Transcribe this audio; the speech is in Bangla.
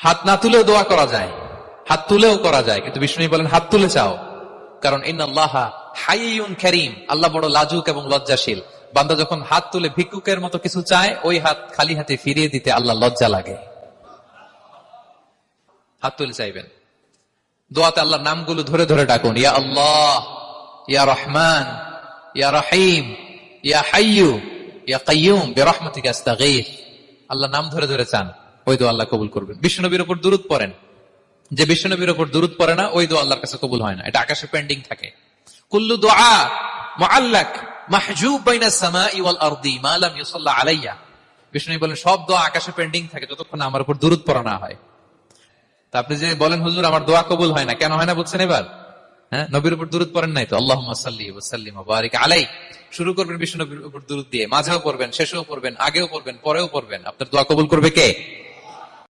হাত না তুলেও দোয়া করা যায়, হাত তুলেও করা যায়, কিন্তু বিষ্ণু বলেন হাত তুলে চাও, কারণ ইন্নাল্লাহা হাইয়ুন কারীম, আল্লাহ বড় লাজুক এবং লজ্জাশীল। বান্দা যখন হাত তুলে ভিক্ষুকের মতো কিছু চায়, ওই হাত খালি হাতে ফিরিয়ে দিতে আল্লাহ লজ্জা লাগে। হাত তুলে চাইবেন। দোয়াতে আল্লাহর নামগুলো ধরে ধরে ডাকুন, ইয়া আল্লাহ, ইয়া রহমান, ইয়া রহিম, ইয়া হাইয়ু, ইয়া কাইয়ুম বিরহমাতিকা আস্তাগীথ। আল্লাহ নাম ধরে ধরে চান, ওই দোয়া আল্লাহ কবুল করবেন। বিশ্বনবীর উপর দুরূদ পড়েন, যে বিশ্বনবীর উপর দুরূদ পড়ে না, ওই দোয়া আল্লাহর কাছে কবুল হয় না, এটা আকাশে পেন্ডিং থাকে। কুল্লু দুআ মুআল্লাক মাহজুব বাইনা সামাই ওয়াল আরদি মা লাম ইউসাল্লা আলাইয়া। বিষ্ণু বলেন সব দোয়া আকাশে পেন্ডিং থাকে যতক্ষণ আমার উপর দুরূদ পড়া না হয়। তা আপনি যে বলেন হুজুর আমার দোয়া কবুল হয় না, কেন হয় না বুঝছেন এবার? হ্যাঁ, নবীর উপর দুরূদ পড়েন নাই তো। আল্লাহুম্মা সাল্লি ওয়া সাল্লিম ওয়া বারিক আলাইহি। শুরু করবেন বিষ্ণু নবীর উপর দুরূদ দিয়ে, মাঝেও পড়বেন, শেষেও পড়বেন, আগেও পড়বেন, পরেও পড়বেন। আপনার দোয়া কবুল করবে কে?